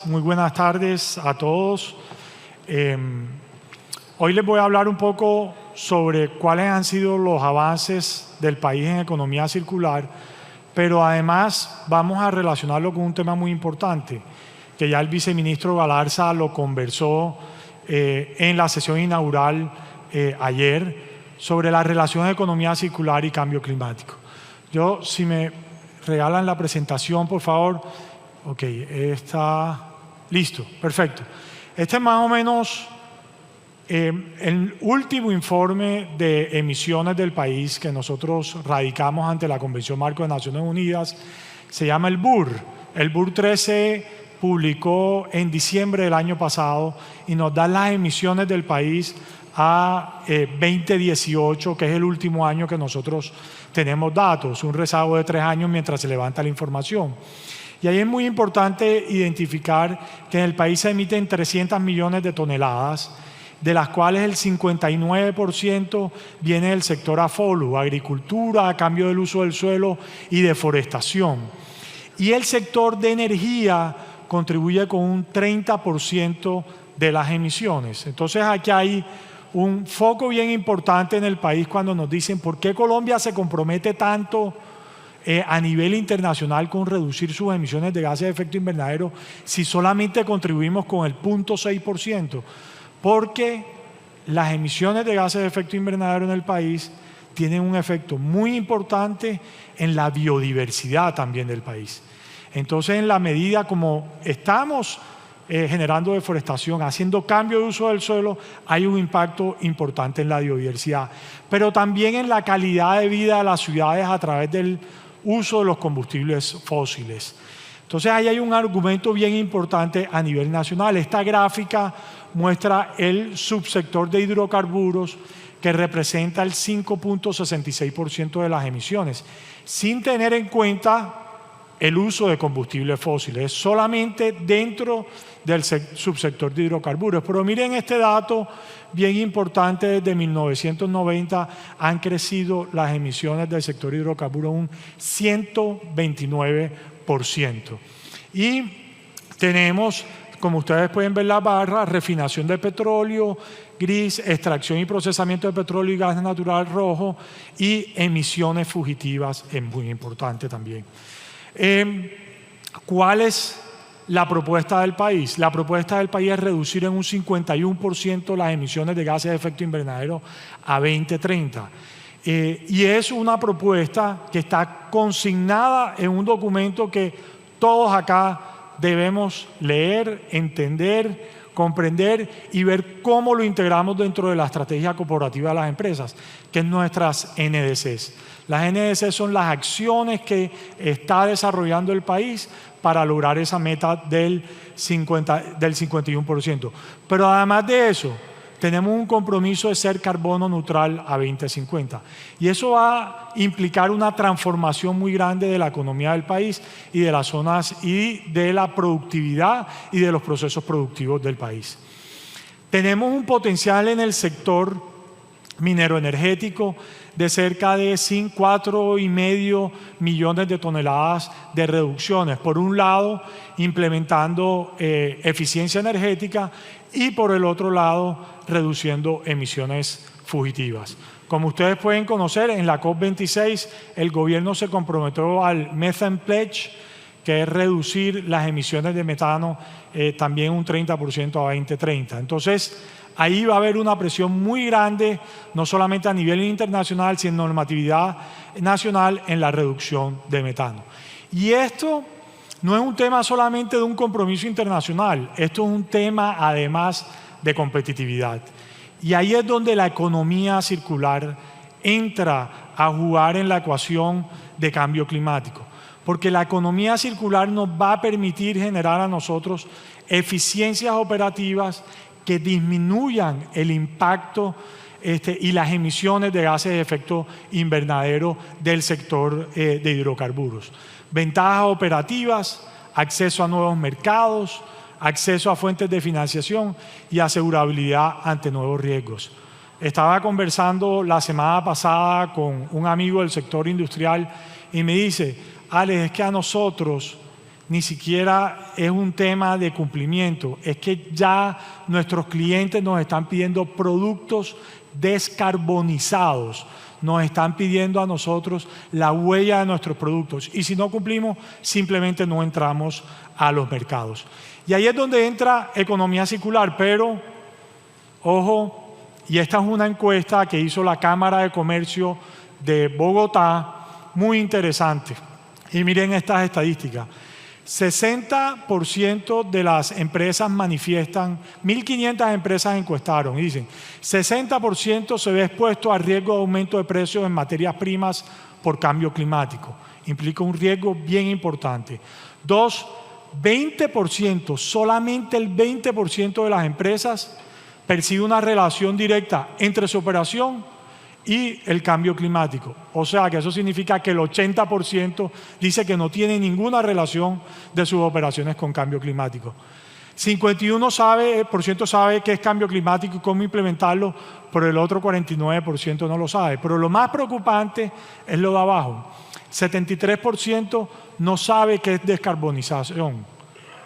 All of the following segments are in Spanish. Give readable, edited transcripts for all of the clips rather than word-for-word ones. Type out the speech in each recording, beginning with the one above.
Muy buenas tardes a todos. Hoy les voy a hablar un poco sobre cuáles han sido los avances del país en economía circular, pero además vamos a relacionarlo con un tema muy importante, que ya el viceministro Galarza lo conversó en la sesión inaugural ayer, sobre la relación de economía circular y cambio climático. Si me regalan la presentación, por favor. Ok, está listo, perfecto. Este es más o menos el último informe de emisiones del país que nosotros radicamos ante la Convención Marco de Naciones Unidas. Se llama el BUR. El BUR 13 publicó en diciembre del año pasado y nos da las emisiones del país a 2018, que es el último año que nosotros tenemos datos, un rezago de 3 años mientras se levanta la información. Y ahí es muy importante identificar que en el país se emiten 300 millones de toneladas, de las cuales el 59% viene del sector AFOLU, agricultura, cambio del uso del suelo y deforestación. Y el sector de energía contribuye con un 30% de las emisiones. Entonces aquí hay un foco bien importante en el país cuando nos dicen por qué Colombia se compromete tanto a nivel internacional con reducir sus emisiones de gases de efecto invernadero si solamente contribuimos con el 0.6%, porque las emisiones de gases de efecto invernadero en el país tienen un efecto muy importante en la biodiversidad también del país. Entonces, en la medida como estamos generando deforestación, haciendo cambio de uso del suelo, hay un impacto importante en la biodiversidad, pero también en la calidad de vida de las ciudades a través del uso de los combustibles fósiles. Entonces ahí hay un argumento bien importante a nivel nacional. Esta gráfica muestra el subsector de hidrocarburos, que representa el 5.66% de las emisiones, sin tener en cuenta el uso de combustibles fósiles, es solamente dentro del subsector de hidrocarburos. Pero miren este dato bien importante: desde 1990 han crecido las emisiones del sector hidrocarburos un 129%. Y tenemos, como ustedes pueden ver la barra, refinación de petróleo gris, extracción y procesamiento de petróleo y gas natural rojo, y emisiones fugitivas es muy importante también. ¿Cuál es la propuesta del país? La propuesta del país es reducir en un 51% las emisiones de gases de efecto invernadero a 2030. Y es una propuesta que está consignada en un documento que todos acá debemos leer, entender, comprender y ver cómo lo integramos dentro de la estrategia corporativa de las empresas, que es nuestras NDCs. Las NDCs son las acciones que está desarrollando el país para lograr esa meta del 51%. Pero además de eso, tenemos un compromiso de ser carbono neutral a 2050. Y eso va a implicar una transformación muy grande de la economía del país y de las zonas y de la productividad y de los procesos productivos del país. Tenemos un potencial en el sector minero energético de cerca de 4,5 millones de toneladas de reducciones. Por un lado, implementando eficiencia energética, y por el otro lado, reduciendo emisiones fugitivas. Como ustedes pueden conocer, en la COP26 el gobierno se comprometió al Methane Pledge, que es reducir las emisiones de metano también un 30% a 2030. Entonces, ahí va a haber una presión muy grande, no solamente a nivel internacional, sino en normatividad nacional en la reducción de metano. Y esto no es un tema solamente de un compromiso internacional, esto es un tema además de competitividad. Y ahí es donde la economía circular entra a jugar en la ecuación de cambio climático, porque la economía circular nos va a permitir generar a nosotros eficiencias operativas que disminuyan el impacto y las emisiones de gases de efecto invernadero del sector de hidrocarburos. Ventajas operativas, acceso a nuevos mercados, acceso a fuentes de financiación y asegurabilidad ante nuevos riesgos. Estaba conversando la semana pasada con un amigo del sector industrial y me dice: Alex, es que a nosotros ni siquiera es un tema de cumplimiento, es que ya nuestros clientes nos están pidiendo productos descarbonizados, nos están pidiendo a nosotros la huella de nuestros productos y si no cumplimos, simplemente no entramos a los mercados. Y ahí es donde entra economía circular, pero, ojo, y esta es una encuesta que hizo la Cámara de Comercio de Bogotá, muy interesante. Y miren estas estadísticas. 60% de las empresas manifiestan, 1.500 empresas encuestaron y dicen, 60% se ve expuesto a riesgo de aumento de precios en materias primas por cambio climático. Implica un riesgo bien importante. 2, 20%, solamente el 20% de las empresas percibe una relación directa entre su operación y el cambio climático. O sea que eso significa que el 80% dice que no tiene ninguna relación de sus operaciones con cambio climático. 51% sabe qué es cambio climático y cómo implementarlo, pero el otro 49% no lo sabe. Pero lo más preocupante es lo de abajo. 73% no sabe qué es descarbonización.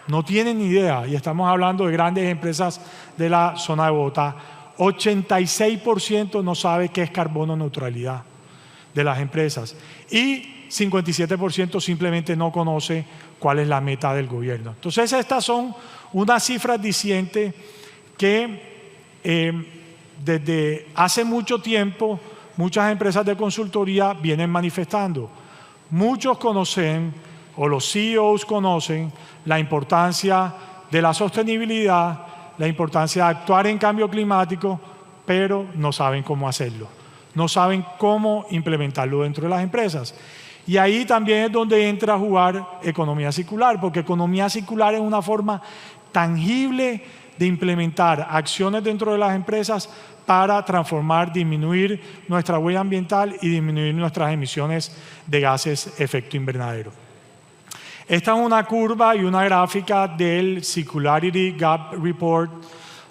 No tienen ni idea, y estamos hablando de grandes empresas de la zona de Bogotá. 86% no sabe qué es carbono neutralidad de las empresas y 57% simplemente no conoce cuál es la meta del gobierno. Entonces estas son unas cifras dicientes que desde hace mucho tiempo muchas empresas de consultoría vienen manifestando. Muchos conocen, o los CEOs conocen, la importancia de la sostenibilidad, la importancia de actuar en cambio climático, pero no saben cómo hacerlo. No saben cómo implementarlo dentro de las empresas. Y ahí también es donde entra a jugar economía circular, porque economía circular es una forma tangible de implementar acciones dentro de las empresas para transformar, disminuir nuestra huella ambiental y disminuir nuestras emisiones de gases efecto invernadero. Esta es una curva y una gráfica del Circularity Gap Report,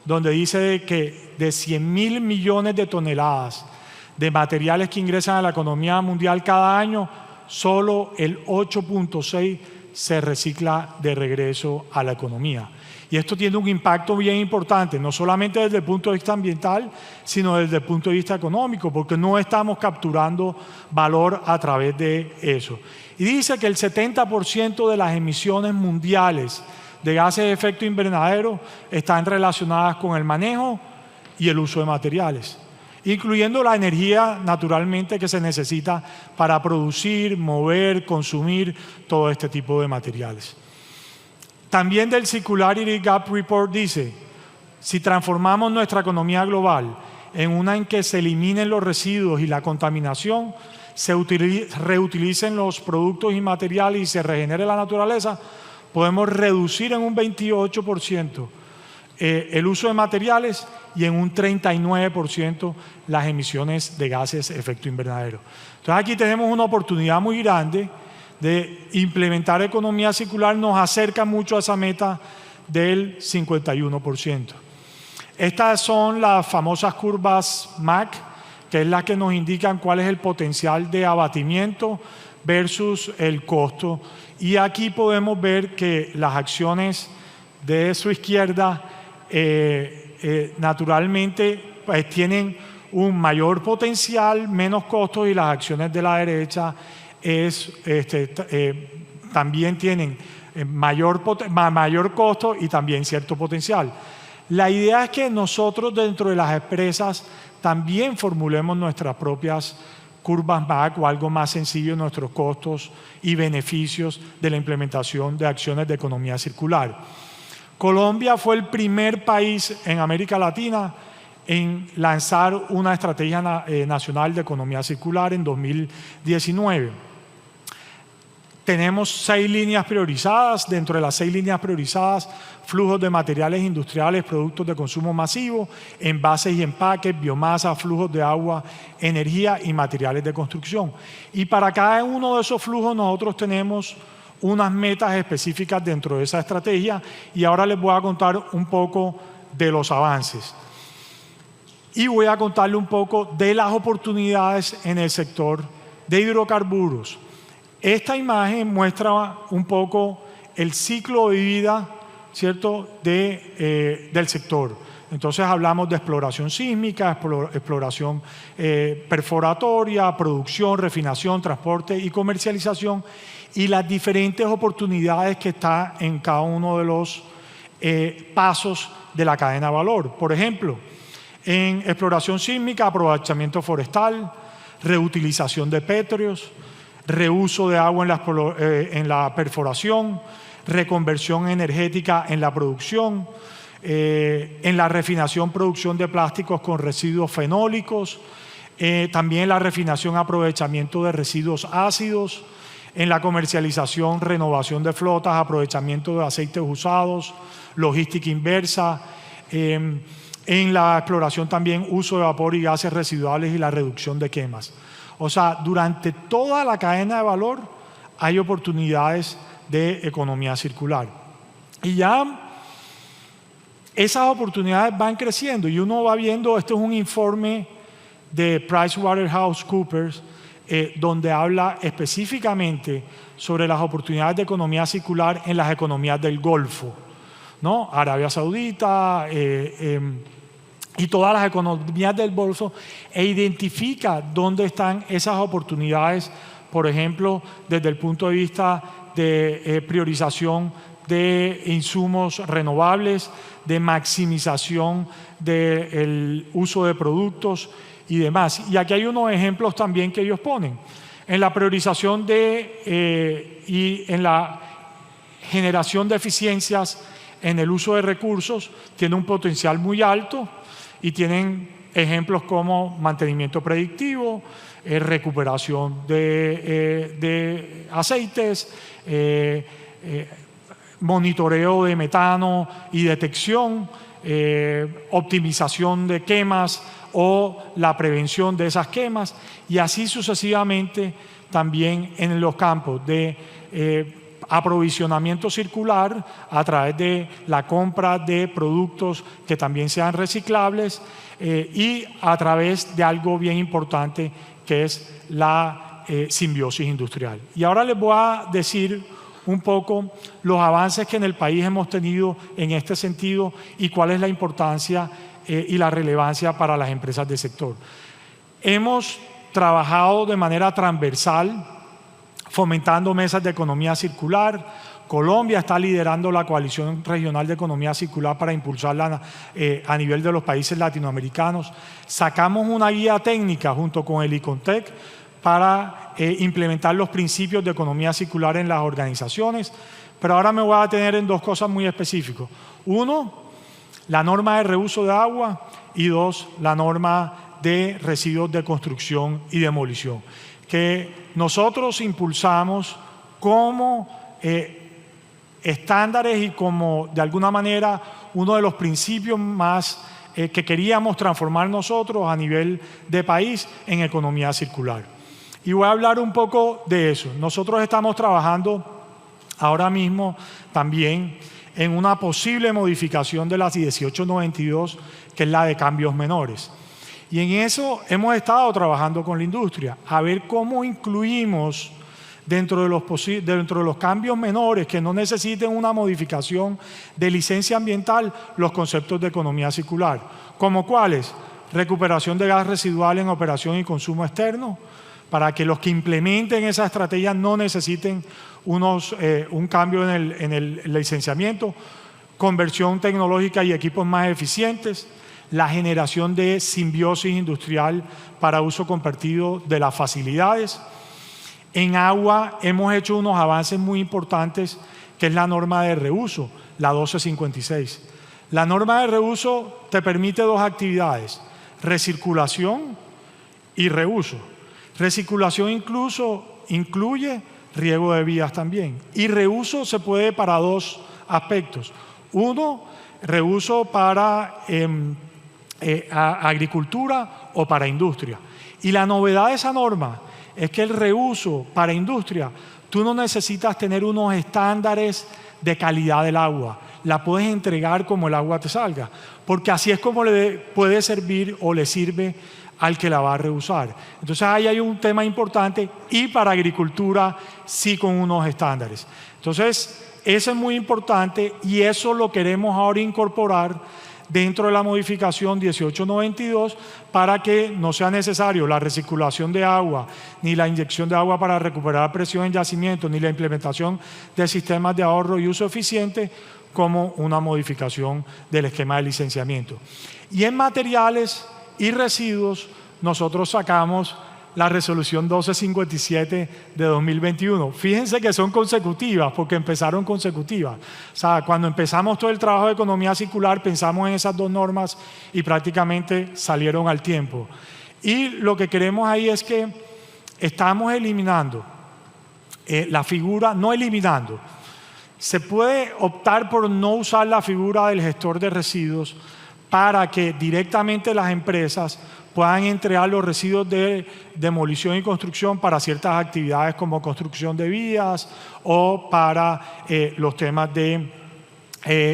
donde dice que de 100.000 millones de toneladas de materiales que ingresan a la economía mundial cada año, solo el 8.6 se recicla de regreso a la economía. Y esto tiene un impacto bien importante, no solamente desde el punto de vista ambiental, sino desde el punto de vista económico, porque no estamos capturando valor a través de eso. Y dice que el 70% de las emisiones mundiales de gases de efecto invernadero están relacionadas con el manejo y el uso de materiales, incluyendo la energía naturalmente que se necesita para producir, mover, consumir todo este tipo de materiales. También del Circularity Gap Report dice, si transformamos nuestra economía global en una en que se eliminen los residuos y la contaminación, se reutilicen los productos y materiales y se regenere la naturaleza, podemos reducir en un 28% el uso de materiales y en un 39% las emisiones de gases de efecto invernadero. Entonces aquí tenemos una oportunidad muy grande de implementar economía circular, nos acerca mucho a esa meta del 51%. Estas son las famosas curvas MAC, que es la que nos indican cuál es el potencial de abatimiento versus el costo. Y aquí podemos ver que las acciones de su izquierda naturalmente pues, tienen un mayor potencial, menos costos, y las acciones de la derecha también tienen mayor costo y también cierto potencial. La idea es que nosotros dentro de las empresas también formulemos nuestras propias curvas MAC o algo más sencillo, nuestros costos y beneficios de la implementación de acciones de economía circular. Colombia fue el primer país en América Latina en lanzar una estrategia nacional de economía circular en 2019. Tenemos 6 líneas priorizadas. Dentro de las 6 líneas priorizadas, flujos de materiales industriales, productos de consumo masivo, envases y empaques, biomasa, flujos de agua, energía y materiales de construcción. Y para cada uno de esos flujos nosotros tenemos unas metas específicas dentro de esa estrategia y ahora les voy a contar un poco de los avances. Y voy a contarle un poco de las oportunidades en el sector de hidrocarburos. Esta imagen muestra un poco el ciclo de vida, ¿cierto?, del sector. Entonces hablamos de exploración sísmica, exploración perforatoria, producción, refinación, transporte y comercialización, y las diferentes oportunidades que está en cada uno de los pasos de la cadena de valor. Por ejemplo, en exploración sísmica, aprovechamiento forestal, reutilización de pétreos, reuso de agua en la perforación, reconversión energética en la producción, en la refinación, producción de plásticos con residuos fenólicos, también la refinación, aprovechamiento de residuos ácidos, en la comercialización, renovación de flotas, aprovechamiento de aceites usados, logística inversa, en la exploración también uso de vapor y gases residuales y la reducción de quemas. O sea, durante toda la cadena de valor hay oportunidades de economía circular. Y ya esas oportunidades van creciendo y uno va viendo, este es un informe de PricewaterhouseCoopers, donde habla específicamente sobre las oportunidades de economía circular en las economías del Golfo, ¿no? Arabia Saudita y todas las economías del Golfo, e identifica dónde están esas oportunidades, por ejemplo, desde el punto de vista de priorización de insumos renovables, de maximización del uso de productos y demás. Y aquí hay unos ejemplos también que ellos ponen. En la priorización y en la generación de eficiencias en el uso de recursos, tiene un potencial muy alto y tienen ejemplos como mantenimiento predictivo, recuperación de aceites, monitoreo de metano y detección, optimización de quemas o la prevención de esas quemas, y así sucesivamente también en los campos de aprovisionamiento circular a través de la compra de productos que también sean reciclables y a través de algo bien importante que es la simbiosis industrial. Y ahora les voy a decir un poco los avances que en el país hemos tenido en este sentido y cuál es la importancia y la relevancia para las empresas del sector. Hemos trabajado de manera transversal fomentando mesas de economía circular. Colombia está liderando la coalición regional de economía circular para impulsarla a nivel de los países latinoamericanos. Sacamos una guía técnica junto con el ICONTEC para implementar los principios de economía circular en las organizaciones, pero ahora me voy a detener en dos cosas muy específicas. Uno, la norma de reuso de agua, y dos, la norma de residuos de construcción y demolición, que nosotros impulsamos como estándares y como de alguna manera uno de los principios más que queríamos transformar nosotros a nivel de país en economía circular. Y voy a hablar un poco de eso. Nosotros estamos trabajando ahora mismo también en una posible modificación de la 1892, que es la de cambios menores. Y en eso hemos estado trabajando con la industria, a ver cómo incluimos dentro de los cambios menores que no necesiten una modificación de licencia ambiental los conceptos de economía circular. ¿Como cuáles? Recuperación de gas residual en operación y consumo externo, para que los que implementen esa estrategia no necesiten un cambio en el licenciamiento, conversión tecnológica y equipos más eficientes, la generación de simbiosis industrial para uso compartido de las facilidades. En agua hemos hecho unos avances muy importantes, que es la norma de reuso, la 1256. La norma de reuso te permite dos actividades: recirculación y reuso. Recirculación incluso incluye riego de vías también. Y reuso se puede para dos aspectos. Uno, reuso para agricultura o para industria. Y la novedad de esa norma es que el reuso para industria, tú no necesitas tener unos estándares de calidad del agua. La puedes entregar como el agua te salga, porque así es como le puede servir o le sirve al que la va a reusar. Entonces ahí hay un tema importante, y para agricultura sí con unos estándares. Entonces eso es muy importante y eso lo queremos ahora incorporar dentro de la modificación 1892 para que no sea necesario la recirculación de agua, ni la inyección de agua para recuperar presión en yacimientos, ni la implementación de sistemas de ahorro y uso eficiente como una modificación del esquema de licenciamiento. Y en materiales y residuos nosotros sacamos la resolución 1257 de 2021. Fíjense que son consecutivas porque empezaron consecutivas. O sea, cuando empezamos todo el trabajo de economía circular pensamos en esas dos normas y prácticamente salieron al tiempo. Y lo que queremos ahí es que estamos eliminando la figura, no eliminando. Se puede optar por no usar la figura del gestor de residuos para que directamente las empresas puedan entregar los residuos de demolición y construcción para ciertas actividades como construcción de vías o para los temas de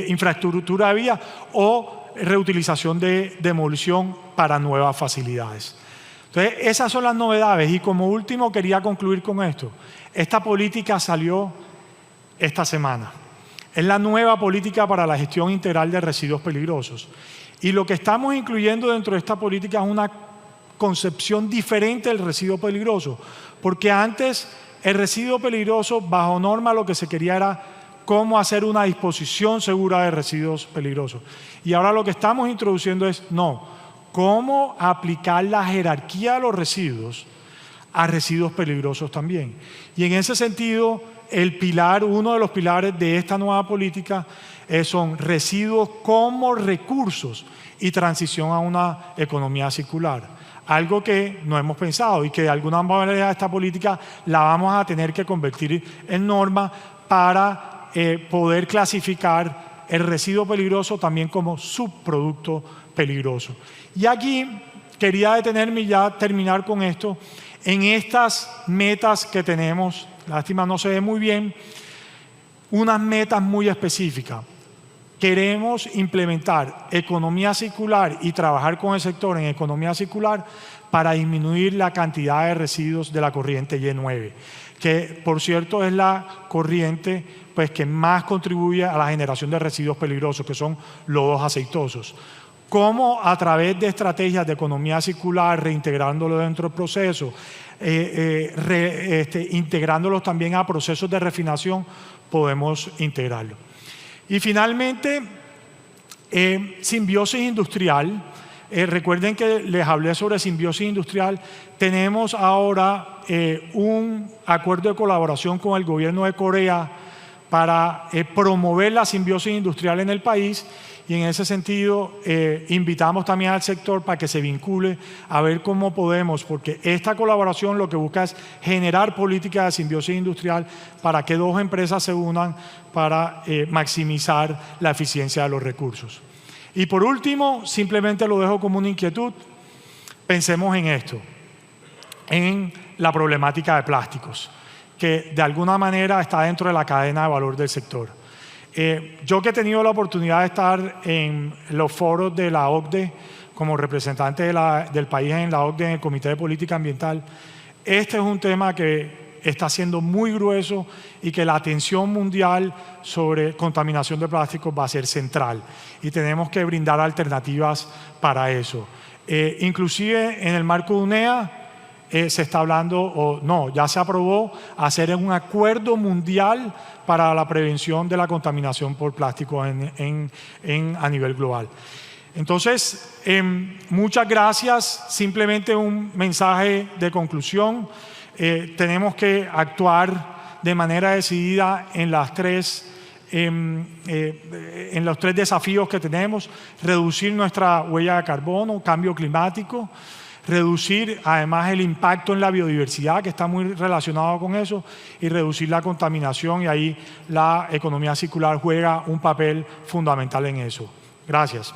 infraestructura de vías o reutilización de demolición para nuevas facilidades. Entonces, esas son las novedades y como último quería concluir con esto. Esta política salió esta semana. Es la nueva política para la gestión integral de residuos peligrosos. Y lo que estamos incluyendo dentro de esta política es una concepción diferente del residuo peligroso, porque antes el residuo peligroso, bajo norma, lo que se quería era cómo hacer una disposición segura de residuos peligrosos. Y ahora lo que estamos introduciendo es, no, cómo aplicar la jerarquía de los residuos a residuos peligrosos también. Y en ese sentido, uno de los pilares de esta nueva política son residuos como recursos y transición a una economía circular. Algo que no hemos pensado y que de alguna manera esta política la vamos a tener que convertir en norma para poder clasificar el residuo peligroso también como subproducto peligroso. Y aquí quería detenerme y ya terminar con esto. En estas metas que tenemos, lástima no se ve muy bien, unas metas muy específicas. Queremos implementar economía circular y trabajar con el sector en economía circular para disminuir la cantidad de residuos de la corriente Y9, que por cierto es la corriente que más contribuye a la generación de residuos peligrosos, que son lodos aceitosos. Cómo a través de estrategias de economía circular, reintegrándolo dentro del proceso, integrándolos también a procesos de refinación, podemos integrarlo. Y finalmente, simbiosis industrial. Recuerden que les hablé sobre simbiosis industrial. Tenemos ahora un acuerdo de colaboración con el gobierno de Corea para promover la simbiosis industrial en el país. Y en ese sentido, invitamos también al sector para que se vincule a ver cómo podemos, porque esta colaboración lo que busca es generar políticas de simbiosis industrial para que dos empresas se unan para maximizar la eficiencia de los recursos. Y por último, simplemente lo dejo como una inquietud, pensemos en esto, en la problemática de plásticos, que de alguna manera está dentro de la cadena de valor del sector. Yo que he tenido la oportunidad de estar en los foros de la OCDE como representante del país en la OCDE, en el Comité de Política Ambiental, este es un tema que está siendo muy grueso y que la atención mundial sobre contaminación de plásticos va a ser central y tenemos que brindar alternativas para eso. Inclusive en el marco de UNEA se está hablando, ya se aprobó hacer un acuerdo mundial para la prevención de la contaminación por plástico a nivel global. Entonces, muchas gracias. Simplemente un mensaje de conclusión. Tenemos que actuar de manera decidida en los tres desafíos que tenemos: reducir nuestra huella de carbono, cambio climático, reducir además el impacto en la biodiversidad, que está muy relacionado con eso, y reducir la contaminación, y ahí la economía circular juega un papel fundamental en eso. Gracias.